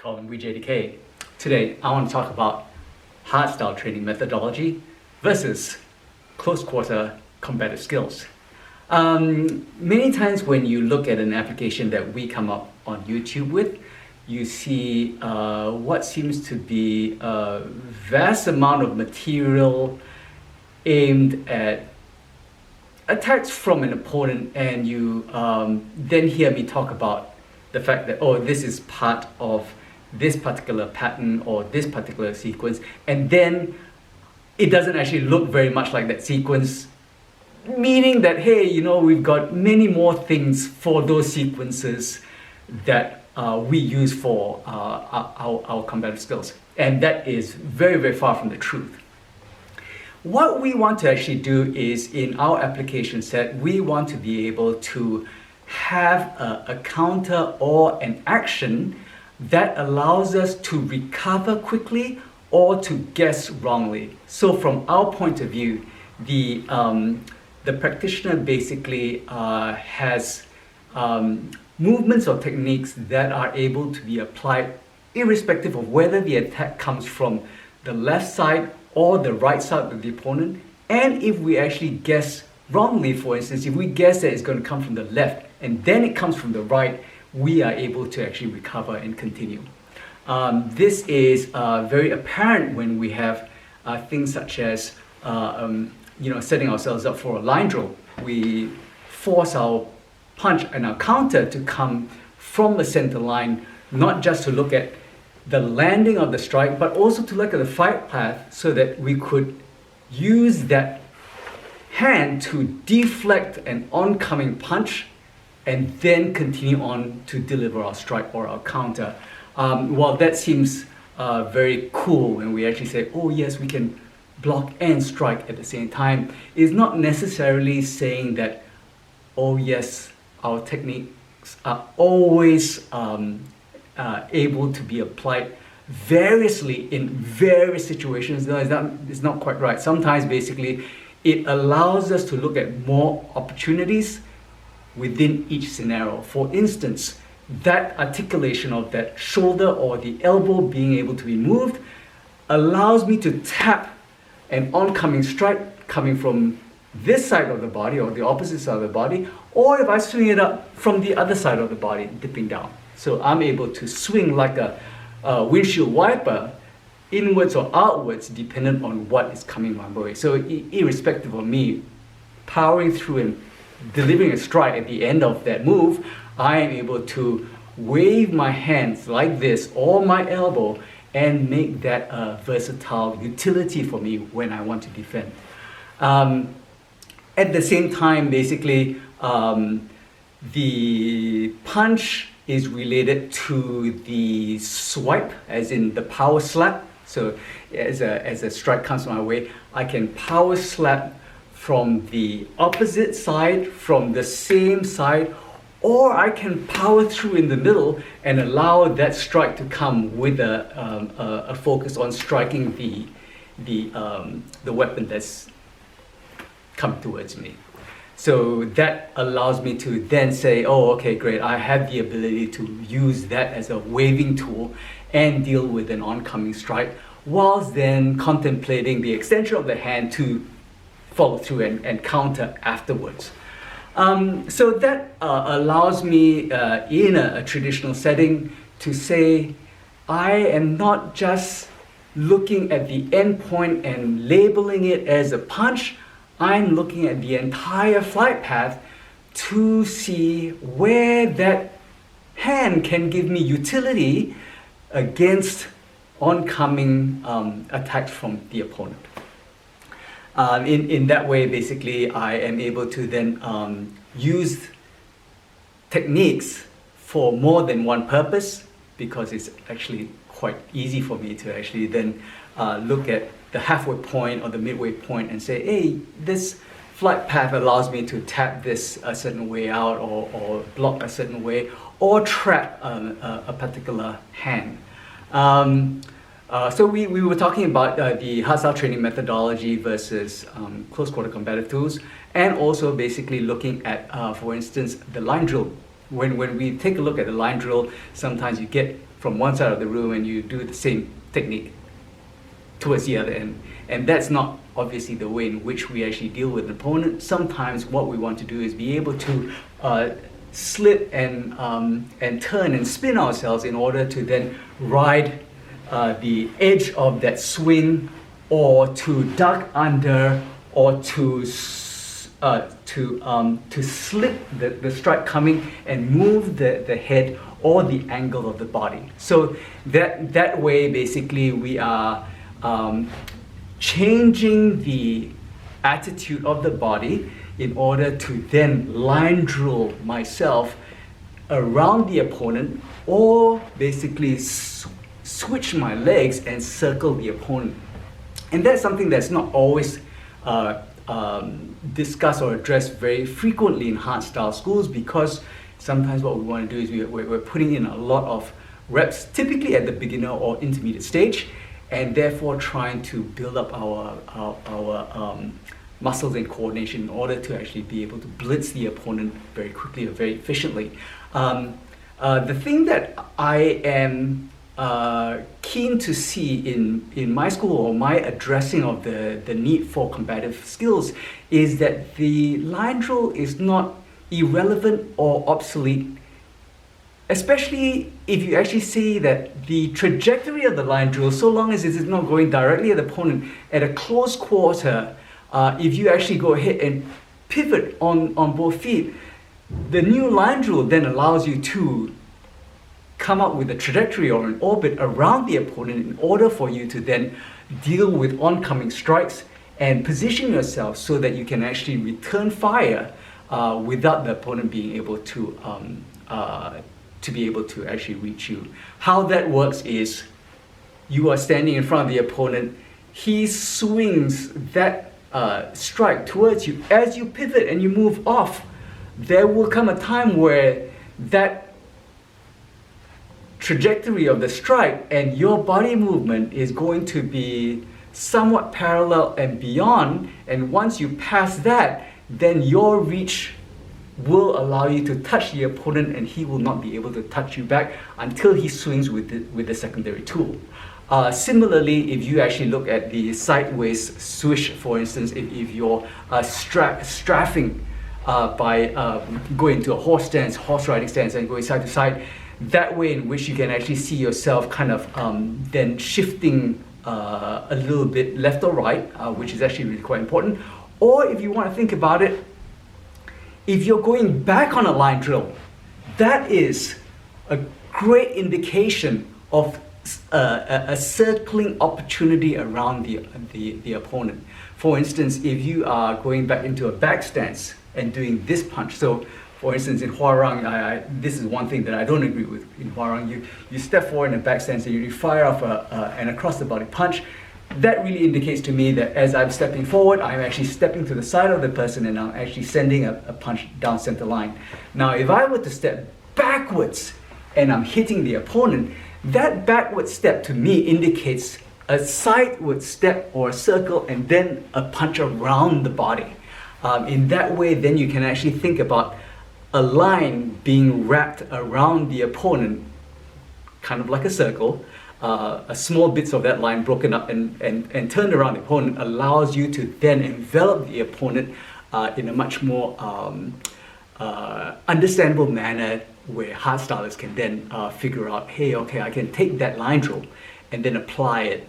Calling me JDK. Today, I want to talk about hardstyle training methodology versus close quarter combative skills. Many times when you look at an application that we come up on YouTube with, you see what seems to be a vast amount of material aimed at attacks from an opponent, and you then hear me talk about the fact that, oh, this is part of this particular pattern or this particular sequence, and then it doesn't actually look very much like that sequence, meaning that, hey, you know, we've got many more things for those sequences that we use for our combative skills. And that is very, very far from the truth. What we want to actually do is, in our application set, we want to be able to have a counter or an action that allows us to recover quickly or to guess wrongly. So from our point of view, the practitioner basically has movements or techniques that are able to be applied irrespective of whether the attack comes from the left side or the right side of the opponent. And if we actually guess wrongly, for instance, if we guess that it's going to come from the left and then it comes from the right, we are able to actually recover and continue. This is very apparent when we have things such as setting ourselves up for a line drill. We force our punch and our counter to come from the center line, not just to look at the landing of the strike, but also to look at the flight path so that we could use that hand to deflect an oncoming punch and then continue on to deliver our strike or our counter. While that seems very cool when we actually say, oh yes, we can block and strike at the same time, it's not necessarily saying that, oh yes, our techniques are always able to be applied variously in various situations. No, it's not quite right. Sometimes basically it allows us to look at more opportunities within each scenario. For instance, that articulation of that shoulder or the elbow being able to be moved allows me to tap an oncoming strike coming from this side of the body or the opposite side of the body, or if I swing it up from the other side of the body, dipping down. So I'm able to swing like a windshield wiper, inwards or outwards, dependent on what is coming my way. So irrespective of me powering through and delivering a strike at the end of that move, I am able to wave my hands like this or my elbow and make that a versatile utility for me when I want to defend. At the same time, basically, the punch is related to the swipe, as in the power slap. So as a strike comes my way, I can power slap from the opposite side, from the same side, or I can power through in the middle and allow that strike to come with a focus on striking the weapon that's come towards me. So that allows me to then say, oh, okay, great, I have the ability to use that as a waving tool and deal with an oncoming strike, whilst then contemplating the extension of the hand to follow through and counter afterwards. So that allows me in a traditional setting to say, I am not just looking at the end point and labeling it as a punch. I'm looking at the entire flight path to see where that hand can give me utility against oncoming attacks from the opponent. In that way, basically, I am able to then use techniques for more than one purpose, because it's actually quite easy for me to actually then look at the halfway point or the midway point and say, hey, this flight path allows me to tap this a certain way out, or block a certain way, or trap a particular hand. So we were talking about the hardstyle training methodology versus close quarter combative tools, and also basically looking at, for instance, the line drill when we take a look at the line drill, sometimes you get from one side of the room and you do the same technique towards the other end. And that's not obviously the way in which we actually deal with an opponent. Sometimes what we want to do is be able to slip and turn and spin ourselves in order to then ride the edge of that swing, or to duck under, or to slip the strike coming and move the head or the angle of the body. So that way basically we are changing the attitude of the body in order to then line drill myself around the opponent, or basically switch my legs and circle the opponent. And that's something that's not always discussed or addressed very frequently in hardstyle schools, because sometimes what we want to do is we're putting in a lot of reps, typically at the beginner or intermediate stage, and therefore trying to build up our muscles and coordination in order to actually be able to blitz the opponent very quickly or very efficiently. The thing that I am keen to see in my school, or my addressing of the need for combative skills, is that the line drill is not irrelevant or obsolete, especially if you actually see that the trajectory of the line drill, so long as it is not going directly at the opponent at a close quarter, if you actually go ahead and pivot on both feet, the new line drill then allows you to come up with a trajectory or an orbit around the opponent in order for you to then deal with oncoming strikes and position yourself so that you can actually return fire without the opponent being able to actually reach you. How that works is you are standing in front of the opponent, he swings that strike towards you. As you pivot and you move off, there will come a time where that trajectory of the strike and your body movement is going to be somewhat parallel and beyond, and once you pass that, then your reach will allow you to touch the opponent, and he will not be able to touch you back until he swings with the secondary tool. Similarly, if you actually look at the sideways swish, for instance, if you're strafing by going into a horse riding stance and going side to side, that way in which you can actually see yourself kind of then shifting a little bit left or right, which is actually really quite important. Or if you want to think about it, if you're going back on a line drill, that is a great indication of a circling opportunity around the opponent. For instance, if you are going back into a back stance and doing this punch, so for instance in Hwarang, this is one thing that I don't agree with in Hwarang. You step forward in a back stance and you fire off an across the body punch. That really indicates to me that as I'm stepping forward, I'm actually stepping to the side of the person and I'm actually sending a punch down center line. Now, if I were to step backwards and I'm hitting the opponent, that backward step to me indicates a sideward step or a circle and then a punch around the body. In that way, then you can actually think about a line being wrapped around the opponent, kind of like a circle. A small bits of that line broken up and turned around the opponent allows you to then envelop the opponent in a much more understandable manner, where hardstylers can then figure out, hey, okay, I can take that line drill and then apply it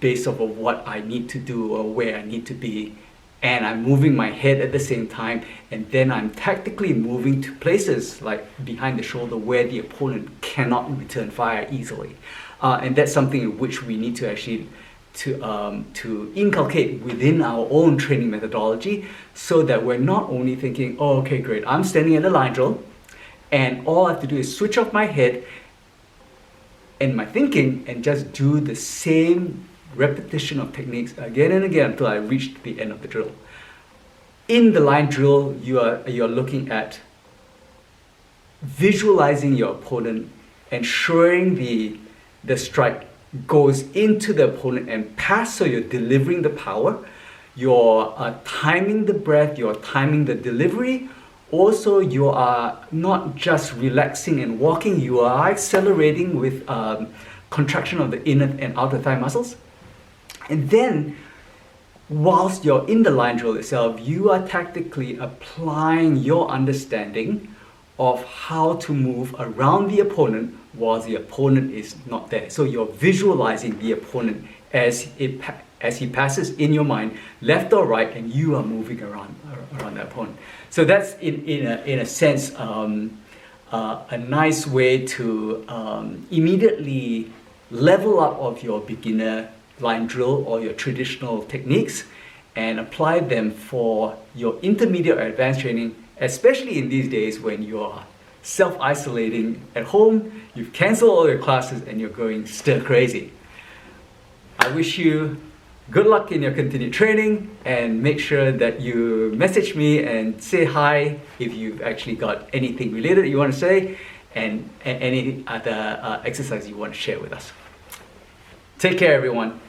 based off of what I need to do or where I need to be, and I'm moving my head at the same time, and then I'm tactically moving to places like behind the shoulder where the opponent cannot return fire easily. And that's something which we need to actually to inculcate within our own training methodology, so that we're not only thinking, oh, okay, great, I'm standing at the line drill, and all I have to do is switch off my head and my thinking and just do the same repetition of techniques again and again until I reach the end of the drill. In the line drill, you're looking at visualizing your opponent, ensuring the strike goes into the opponent and pass, so you're delivering the power, you're timing the breath, you're timing the delivery, also you are not just relaxing and walking, you are accelerating with contraction of the inner and outer thigh muscles. And then, whilst you're in the line drill itself, you are tactically applying your understanding of how to move around the opponent while the opponent is not there. So you're visualizing the opponent as he passes in your mind, left or right, and you are moving around the opponent. So that's in a sense a nice way to immediately level up of your beginner line drill or your traditional techniques and apply them for your intermediate or advanced training, especially in these days when you are self-isolating at home, you've canceled all your classes and you're going stir crazy. I wish you good luck in your continued training, and make sure that you message me and say hi if you've actually got anything related you want to say, and any other exercise you want to share with us. Take care, everyone.